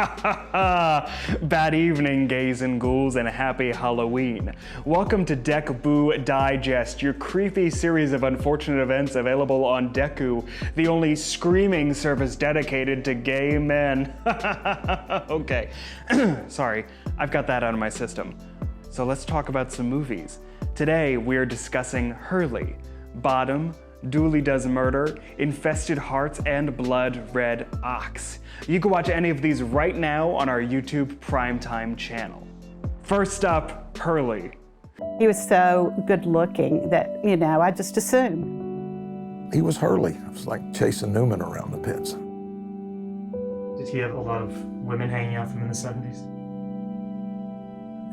Bad evening, gays and ghouls, and happy Halloween. Welcome to Deck Boo Digest, your creepy series of unfortunate events available on Deku, the only screaming service dedicated to gay men. Okay, sorry, I've got that out of my system. So let's talk about some movies. Today, we're discussing Hurley, Bottom, Dooley Does Murder, Infested Hearts, and Blood Red Ox. You can watch any of these right now on our YouTube Primetime channel. First up, Hurley. He was so good looking that, I just assumed. He was Hurley. It was like chasing Newman around the pits. Did he have a lot of women hanging out with him in the 70s?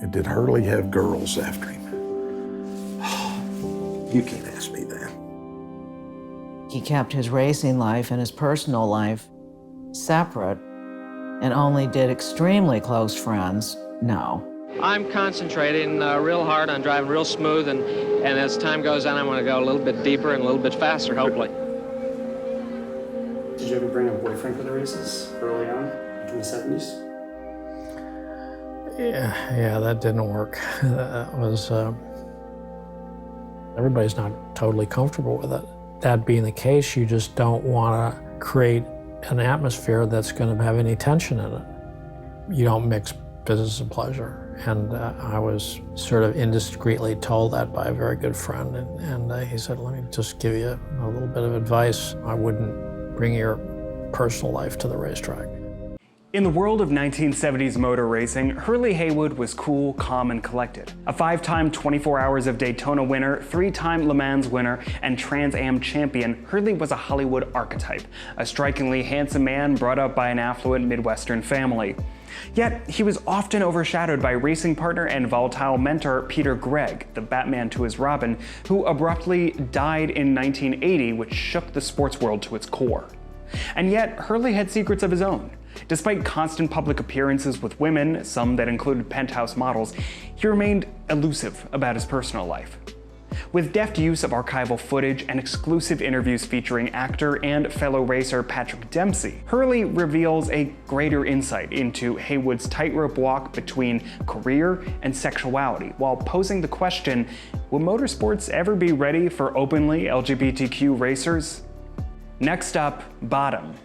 And did Hurley have girls after him? You can't ask me that. He kept his racing life and his personal life separate and only did extremely close friends. No. I'm concentrating real hard on driving real smooth, and as time goes on, I'm going to go a little bit deeper and a little bit faster, hopefully. Did you ever bring a boyfriend for the races early on, in the 70s? Yeah, that didn't work. That was, everybody's not totally comfortable with it. That being the case, you just don't want to create an atmosphere that's going to have any tension in it. You don't mix business and pleasure. And I was sort of indiscreetly told that by a very good friend. And he said, let me just give you a little bit of advice. I wouldn't bring your personal life to the racetrack. In the world of 1970s motor racing, Hurley Haywood was cool, calm, and collected. A 5-time 24 Hours of Daytona winner, 3-time Le Mans winner, and Trans Am champion, Hurley was a Hollywood archetype, a strikingly handsome man brought up by an affluent Midwestern family. Yet, he was often overshadowed by racing partner and volatile mentor Peter Gregg, the Batman to his Robin, who abruptly died in 1980, which shook the sports world to its core. And yet, Hurley had secrets of his own. Despite constant public appearances with women, some that included penthouse models, he remained elusive about his personal life. With deft use of archival footage and exclusive interviews featuring actor and fellow racer Patrick Dempsey, Hurley reveals a greater insight into Haywood's tightrope walk between career and sexuality, while posing the question, will motorsports ever be ready for openly LGBTQ racers? Next up, Bottom.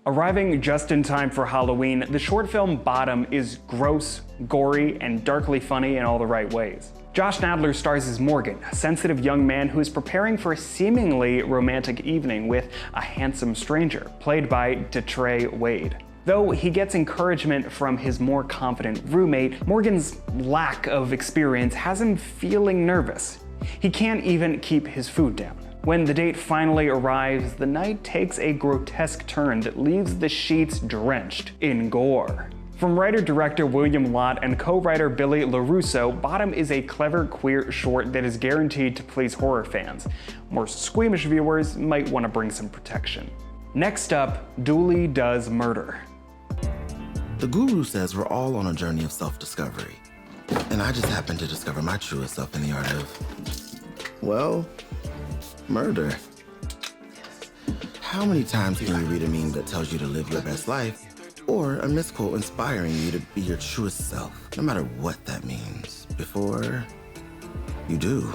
Arriving just in time for Halloween, the short film Bottom is gross, gory, and darkly funny in all the right ways. Josh Nadler stars as Morgan, a sensitive young man who is preparing for a seemingly romantic evening with a handsome stranger, played by DeTrey Wade. Though he gets encouragement from his more confident roommate, Morgan's lack of experience has him feeling nervous. He can't even keep his food down. When the date finally arrives, the night takes a grotesque turn that leaves the sheets drenched in gore. From writer-director William Lott and co-writer Billy LaRusso, Bottom is a clever queer short that is guaranteed to please horror fans. More squeamish viewers might want to bring some protection. Next up, Dooley Does Murder. The guru says we're all on a journey of self-discovery. And I just happened to discover my truest self in the art of, well, murder. How many times can you read a meme that tells you to live your best life, or a misquote inspiring you to be your truest self, no matter what that means, before you do?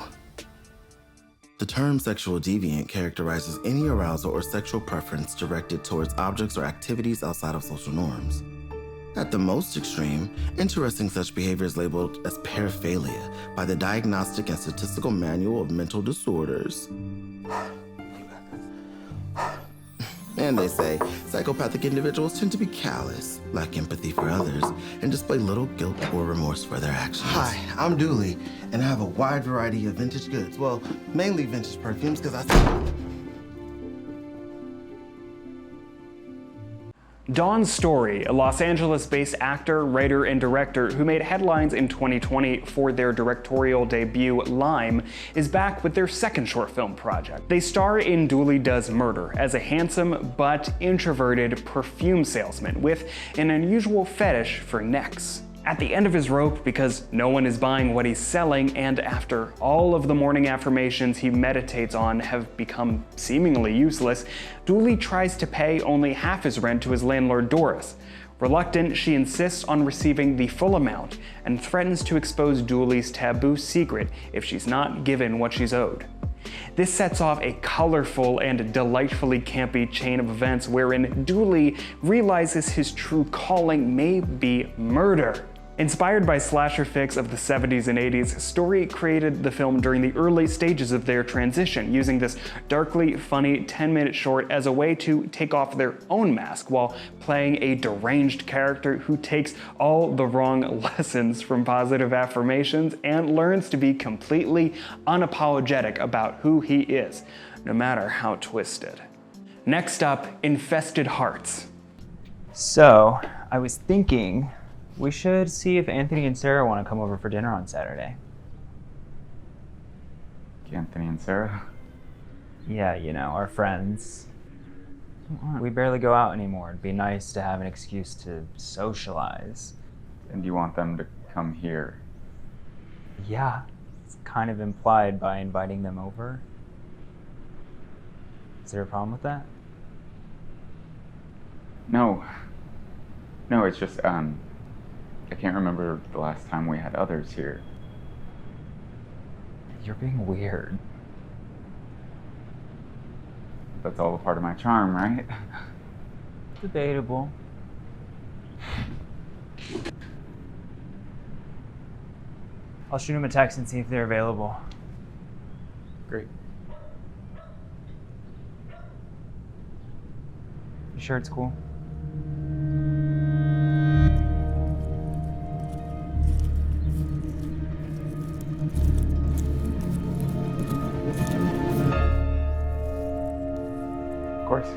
The term sexual deviant characterizes any arousal or sexual preference directed towards objects or activities outside of social norms. At the most extreme, interesting such behavior is labeled as paraphilia by the Diagnostic and Statistical Manual of Mental Disorders. And they say psychopathic individuals tend to be callous, lack empathy for others, and display little guilt or remorse for their actions. Hi, I'm Dooley, and I have a wide variety of vintage goods. Well, mainly vintage perfumes, because I think... Dawn Story, a Los Angeles-based actor, writer, and director who made headlines in 2020 for their directorial debut, Lime, is back with their second short film project. They star in Dooley Does Murder as a handsome but introverted perfume salesman with an unusual fetish for necks. At the end of his rope because no one is buying what he's selling, and after all of the morning affirmations he meditates on have become seemingly useless, Dooley tries to pay only half his rent to his landlord Doris. Reluctant, she insists on receiving the full amount and threatens to expose Dooley's taboo secret if she's not given what she's owed. This sets off a colorful and delightfully campy chain of events wherein Dooley realizes his true calling may be murder. Inspired by slasher flicks of the 70s and 80s, Story created the film during the early stages of their transition, using this darkly funny 10-minute short as a way to take off their own mask while playing a deranged character who takes all the wrong lessons from positive affirmations and learns to be completely unapologetic about who he is, no matter how twisted. Next up, Infested Hearts. So, I was thinking we should see if Anthony and Sarah want to come over for dinner on Saturday. Anthony and Sarah? Yeah, you know, our friends. We barely go out anymore. It'd be nice to have an excuse to socialize. And you want them to come here? Yeah, it's kind of implied by inviting them over. Is there a problem with that? No, it's just, I can't remember the last time we had others here. You're being weird. That's all a part of my charm, right? Debatable. I'll shoot them a text and see if they're available. Great. You sure it's cool? Of course.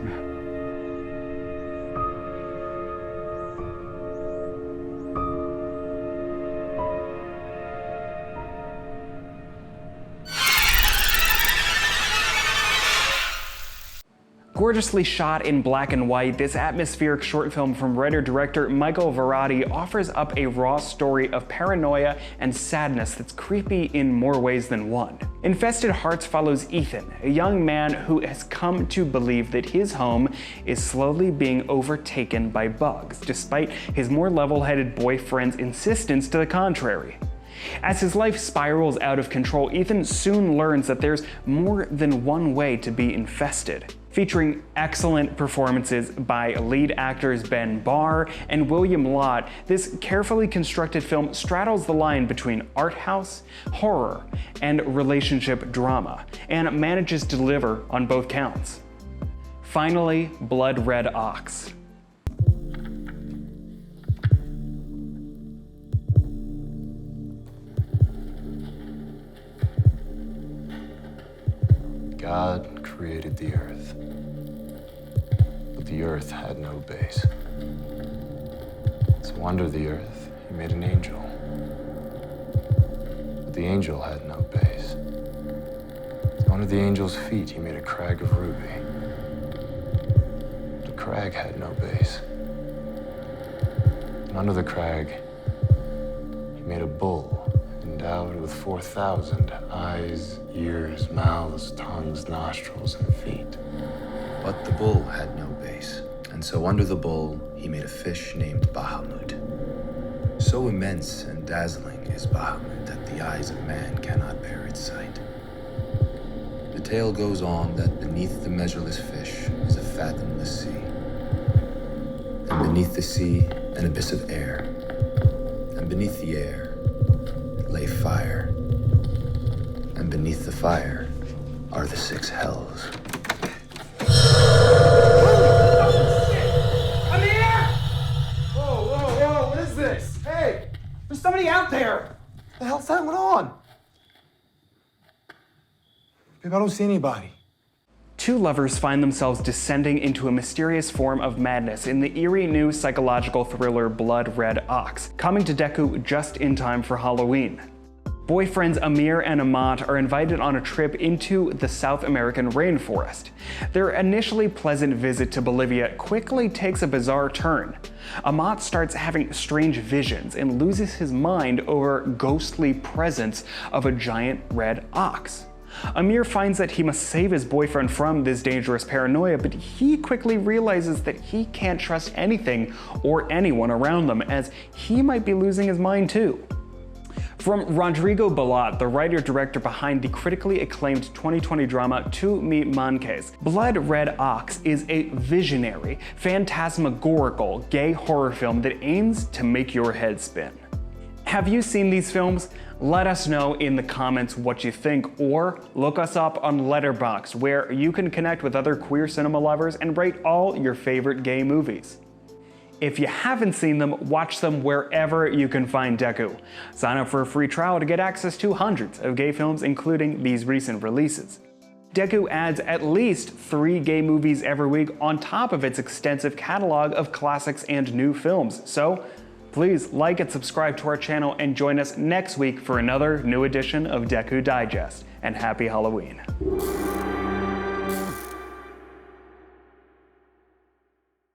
Gorgeously shot in black and white, this atmospheric short film from writer-director Michael Varrati offers up a raw story of paranoia and sadness that's creepy in more ways than one. Infested Hearts follows Ethan, a young man who has come to believe that his home is slowly being overtaken by bugs, despite his more level-headed boyfriend's insistence to the contrary. As his life spirals out of control, Ethan soon learns that there's more than one way to be infested. Featuring excellent performances by lead actors Ben Barr and William Lott, this carefully constructed film straddles the line between art house, horror, and relationship drama, and manages to deliver on both counts. Finally, Blood Red Ox. God created the earth, but the earth had no base. So under the earth, he made an angel, but the angel had no base. So under the angel's feet, he made a crag of ruby. The crag had no base. And under the crag, he made a bull, endowed with 4,000 eyes, ears, mouths, tongues, nostrils, and feet. But the bull had no base, and so under the bull he made a fish named Bahamut. So immense and dazzling is Bahamut that the eyes of man cannot bear its sight. The tale goes on that beneath the measureless fish is a fathomless sea, and beneath the sea an abyss of air, and beneath the air lay fire, and beneath the fire are the 6 hells. Babe, I don't see anybody. Two lovers find themselves descending into a mysterious form of madness in the eerie new psychological thriller Blood Red Ox, coming to Deku just in time for Halloween. Boyfriends Amir and Amat are invited on a trip into the South American rainforest. Their initially pleasant visit to Bolivia quickly takes a bizarre turn. Amat starts having strange visions and loses his mind over ghostly presence of a giant red ox. Amir finds that he must save his boyfriend from this dangerous paranoia, but he quickly realizes that he can't trust anything or anyone around them, as he might be losing his mind too. From Rodrigo Balat, the writer-director behind the critically acclaimed 2020 drama Tu Me Manques, Blood Red Ox is a visionary, phantasmagorical gay horror film that aims to make your head spin. Have you seen these films? Let us know in the comments what you think, or look us up on Letterboxd, where you can connect with other queer cinema lovers and rate all your favorite gay movies. If you haven't seen them, watch them wherever you can find Deku. Sign up for a free trial to get access to hundreds of gay films, including these recent releases. Deku adds at least 3 gay movies every week on top of its extensive catalog of classics and new films. So please like and subscribe to our channel and join us next week for another new edition of Deku Digest. And happy Halloween.